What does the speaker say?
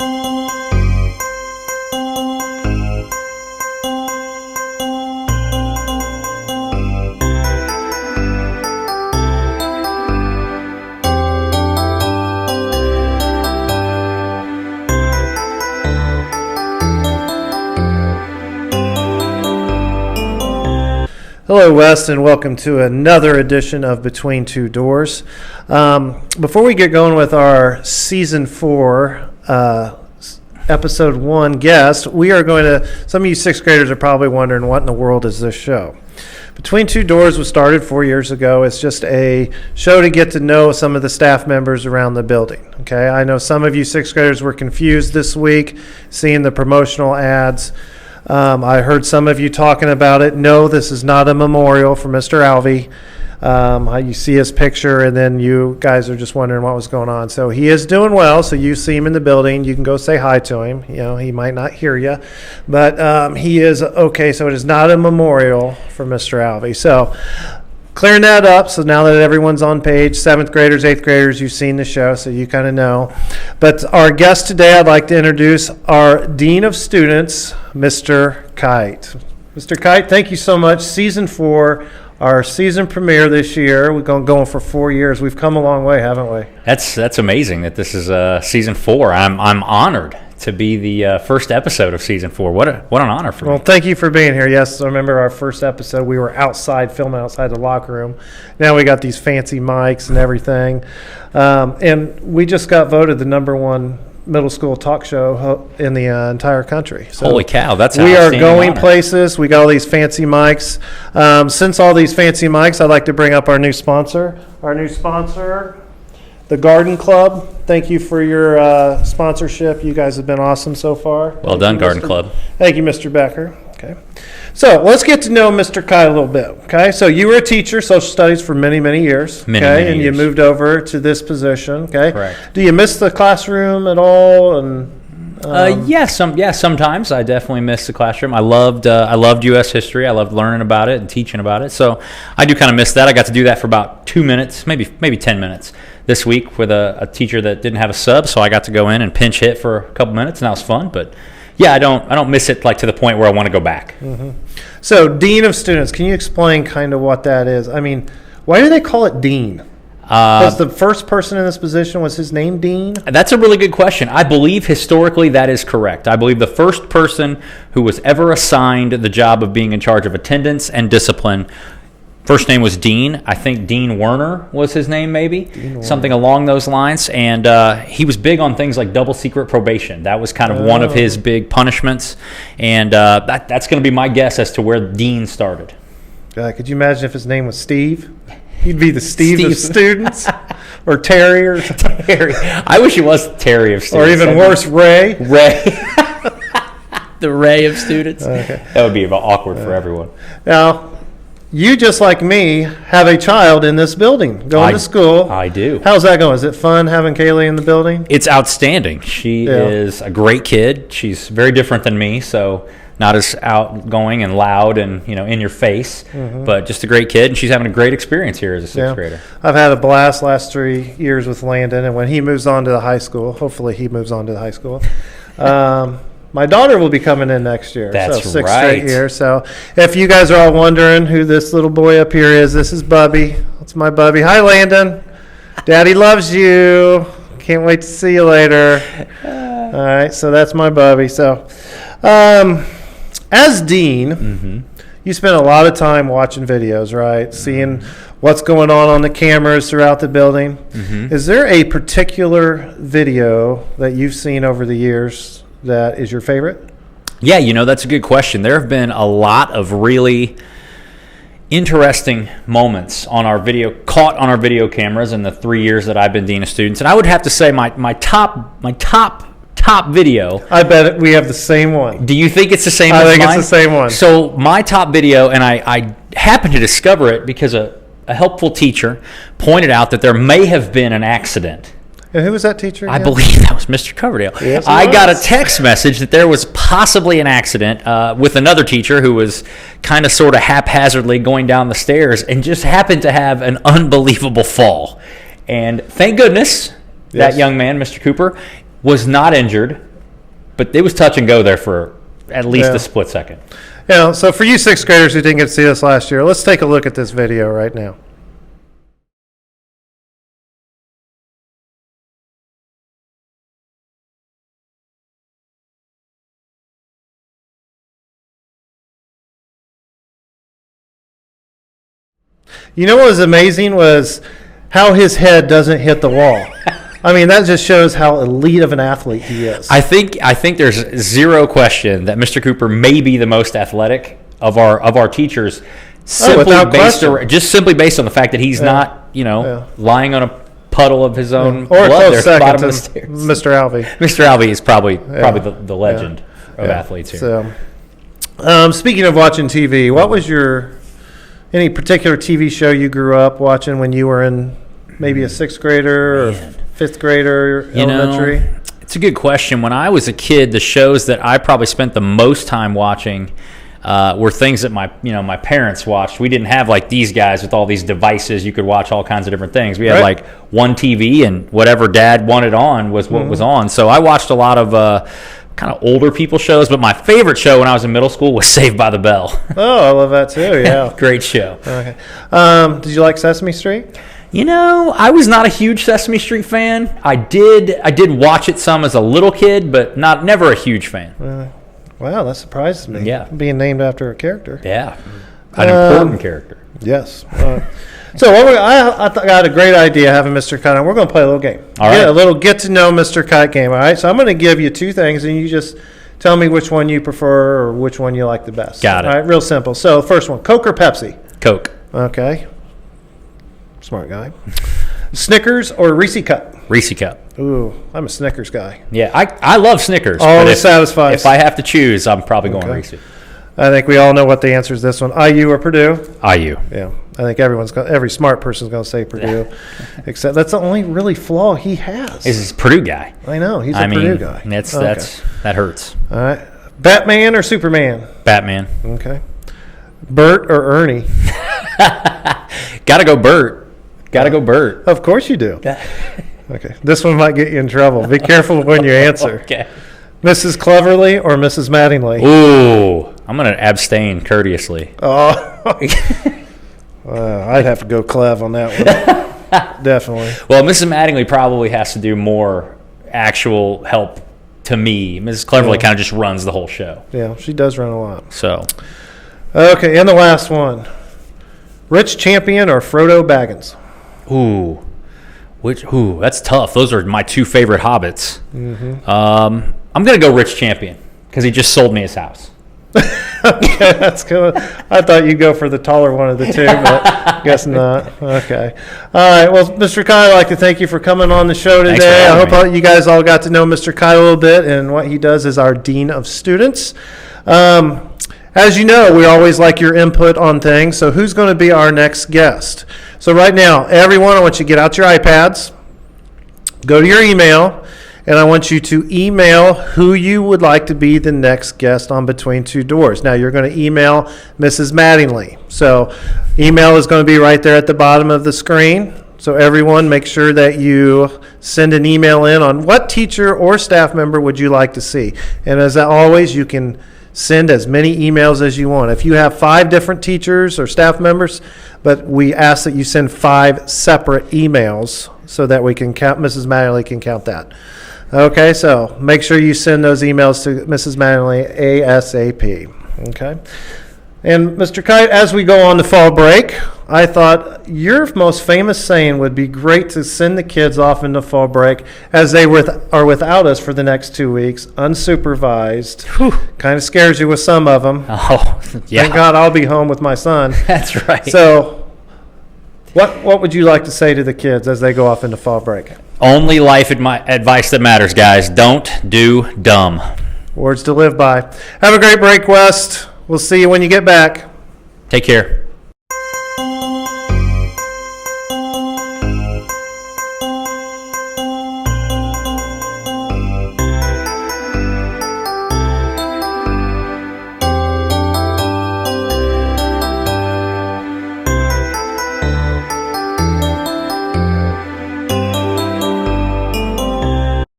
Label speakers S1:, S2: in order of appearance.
S1: Hello, West, and welcome to another edition of Between Two Doors. Before we get going with our Season 4, Episode 1 guest, we are going to, some of you sixth graders are probably wondering, what in the world is this show? Between Two Doors was started 4 years ago. It's just a show to get to know some of the staff members around the building. Okay, I know some of you sixth graders were confused this week seeing the promotional ads. I heard some of you talking about it. No, this is not a memorial for Mr. Alvey. You see his picture, and then you guys are just wondering what was going on. So he is doing well. So you see him in the building. You can go say hi to him. You know, he might not hear you, but he is okay. So it is not a memorial for Mr. Alvey. So clearing that up, so now that everyone's on page, 7th graders, 8th graders, you've seen the show, so you kind of know. But our guest today, I'd like to introduce our Dean of Students, Mr. Kite. Mr. Kite, thank you so much. Season 4, our season premiere this year. We've been going for 4 years. We've come a long way, haven't we?
S2: That's amazing that this is season 4. I'm honored to be the first episode of season 4. What an honor for me.
S1: Well, thank you for being here. Yes, I remember our first episode. We were outside, filming outside the locker room. Now we got these fancy mics and everything. And we just got voted the #1 middle school talk show in the entire country. So
S2: holy cow, that's
S1: we are going
S2: honor.
S1: Places. We got all these fancy mics. Since all these fancy mics, I'd like to bring up our new sponsor. The Garden Club. Thank you for your sponsorship. You guys have been awesome so far.
S2: Well done, Garden Club.
S1: Thank you, Mr. Becker. Okay. So let's get to know Mr. Kite a little bit. Okay. So you were a teacher, social studies, for many, many years.
S2: Many
S1: and
S2: years.
S1: You moved over to this position. Okay.
S2: Correct.
S1: Do you miss the classroom at all? And
S2: sometimes I definitely miss the classroom. I loved U.S. history. I loved learning about it and teaching about it. So I do kind of miss that. I got to do that for about 2 minutes, maybe 10 minutes this week with a teacher that didn't have a sub. So I got to go in and pinch hit for a couple minutes, and that was fun. But yeah, I don't miss it like to the point where I want to go back.
S1: Mm-hmm. So Dean of Students, can you explain kind of what that is? I mean, why do they call it Dean? Was the first person in this position, was his name Dean?
S2: That's a really good question. I believe historically that is correct. I believe the first person who was ever assigned the job of being in charge of attendance and discipline, first name was Dean. I think Dean Werner was his name, maybe. Something along those lines. And he was big on things like double secret probation. That was kind of one of his big punishments. And that's going to be my guess as to where Dean started.
S1: Could you imagine if his name was Steve? He'd be the Steve of students, or Terry, or
S2: Terry. I wish he was Terry of students.
S1: Or even worse, Ray.
S2: The Ray of students.
S1: Okay.
S2: That would be about awkward for everyone.
S1: Now, you, just like me, have a child in this building going to school.
S2: I do.
S1: How's that going? Is it fun having Kaylee in the building?
S2: It's outstanding. She is a great kid. She's very different than me, so not as outgoing and loud and in your face, but just a great kid, and she's having a great experience here as a sixth grader.
S1: I've had a blast last 3 years with Landon, and when he moves on to the high school, hopefully he moves on to the high school. My daughter will be coming in next year.
S2: That's
S1: so 6
S2: right.
S1: straight years. So if you guys are all wondering who this little boy up here is, this is Bubby. That's my Bubby. Hi, Landon. Daddy loves you. Can't wait to see you later. All right, so that's my Bubby. So, as Dean, you spend a lot of time watching videos, right? Seeing what's going on the cameras throughout the building. Is there a particular video that you've seen over the years that is your favorite?
S2: Yeah, that's a good question. There have been a lot of really interesting moments caught on our video cameras in the 3 years that I've been Dean of Students. And I would have to say my top video.
S1: I bet we have the same one.
S2: Do you think it's the same
S1: I
S2: as
S1: think
S2: mine?
S1: it's the same one.
S2: So my top video, and I happened to discover it because a helpful teacher pointed out that there may have been an accident.
S1: And who was that teacher again?
S2: I believe that was Mr. Coverdale.
S1: Yes,
S2: I got a text message that there was possibly an accident with another teacher who was kind of sort of haphazardly going down the stairs and just happened to have an unbelievable fall. And thank goodness that young man, Mr. Cooper, was not injured. But it was touch and go there for at least
S1: Yeah.
S2: a split second.
S1: So for you sixth graders who didn't get to see us last year, let's take a look at this video right now. You know what was amazing was how his head doesn't hit the wall. I mean, that just shows how elite of an athlete he is.
S2: I think there's zero question that Mr. Cooper may be the most athletic of our teachers, simply based on the fact that he's not lying on a puddle of his own
S1: or
S2: blood
S1: close
S2: there at the
S1: second
S2: bottom
S1: to
S2: of the stairs.
S1: Mr. Alvey.
S2: Mr. Alvey is probably the legend of athletes here.
S1: So, speaking of watching TV, what was any particular TV show you grew up watching when you were in ere sixth grader or fifth grader, elementary?
S2: It's a good question. When I was a kid, the shows that I probably spent the most time watching were things that my parents watched. We didn't have like these guys with all these devices. You could watch all kinds of different things. We had like one TV, and whatever Dad wanted on was what was on. So I watched a lot of kind of older people shows, but my favorite show when I was in middle school was Saved by the Bell.
S1: Oh, I love that too. Yeah,
S2: great show.
S1: Okay. Did you like Sesame Street?
S2: I was not a huge Sesame Street fan. I did watch it some as a little kid, but never a huge fan.
S1: Wow, that surprises me.
S2: Yeah,
S1: being named after a character.
S2: Yeah, an important character.
S1: Yes. So I got a great idea having Mr. Kite on. We're going to play a little game.
S2: All right.
S1: A little get to know Mr. Kite game. All right. So I'm going to give you two things, and you just tell me which one you prefer or which one you like the best.
S2: Got it.
S1: All right. Real simple. So first one, Coke or Pepsi?
S2: Coke.
S1: Okay. Smart guy. Snickers or Reese Cup?
S2: Reese Cup.
S1: Ooh, I'm a Snickers guy.
S2: Yeah, I love Snickers.
S1: Always satisfies.
S2: If I have to choose, I'm probably going Reese.
S1: I think we all know what the answer is this one. IU or Purdue?
S2: IU.
S1: Yeah. I think every smart person's going to say Purdue. Except that's the only really flaw he has.
S2: He's a Purdue guy.
S1: I know. He's a Purdue guy.
S2: That hurts.
S1: All right. Batman or Superman?
S2: Batman.
S1: Okay. Bert or Ernie?
S2: Gotta go Bert. Gotta go Bert.
S1: Of course you do. Okay. This one might get you in trouble. Be careful when you answer.
S2: Okay.
S1: Mrs. Cleverly or Mrs. Mattingly?
S2: Ooh, I'm going to abstain courteously.
S1: Oh. I'd have to go Clev on that one. Definitely.
S2: Well, Mrs. Mattingly probably has to do more actual help to me. Mrs. Cleverly kind of just runs the whole show.
S1: Yeah, she does run a lot.
S2: So.
S1: Okay, and the last one. Rich Champion or Frodo Baggins?
S2: That's tough. Those are my two favorite hobbits. Mm-hmm. I'm going to go Rich Champion because he just sold me his house.
S1: Okay, that's good. I thought you'd go for the taller one of the two, but guess not. Okay. All right. Well, Mr. Kite, I'd like to thank you for coming on the show today. I hope you guys all got to know Mr. Kite a little bit and what he does as our Dean of Students. As you know, we always like your input on things. So who's going to be our next guest? So right now, everyone, I want you to get out your iPads, go to your email, and I want you to email who you would like to be the next guest on Between Two Doors. Now, you're going to email Mrs. Mattingly. So email is going to be right there at the bottom of the screen. So everyone, make sure that you send an email in on what teacher or staff member would you like to see. And as always, you can send as many emails as you want. If you have 5 different teachers or staff members, but we ask that you send 5 separate emails so that we can count, Mrs. Mattingly can count that. Okay, so make sure you send those emails to Mrs. Mattingly ASAP. Okay. And Mr. Kite, as we go on to fall break, I thought your most famous saying would be great to send the kids off into fall break as they are without us for the next 2 weeks, unsupervised. Kind of scares you with some of them.
S2: Oh, yeah.
S1: Thank God I'll be home with my son.
S2: That's right.
S1: So what would you like to say to the kids as they go off into fall break?
S2: Only life advice that matters, guys. Don't do dumb.
S1: Words to live by. Have a great break, West. We'll see you when you get back.
S2: Take care.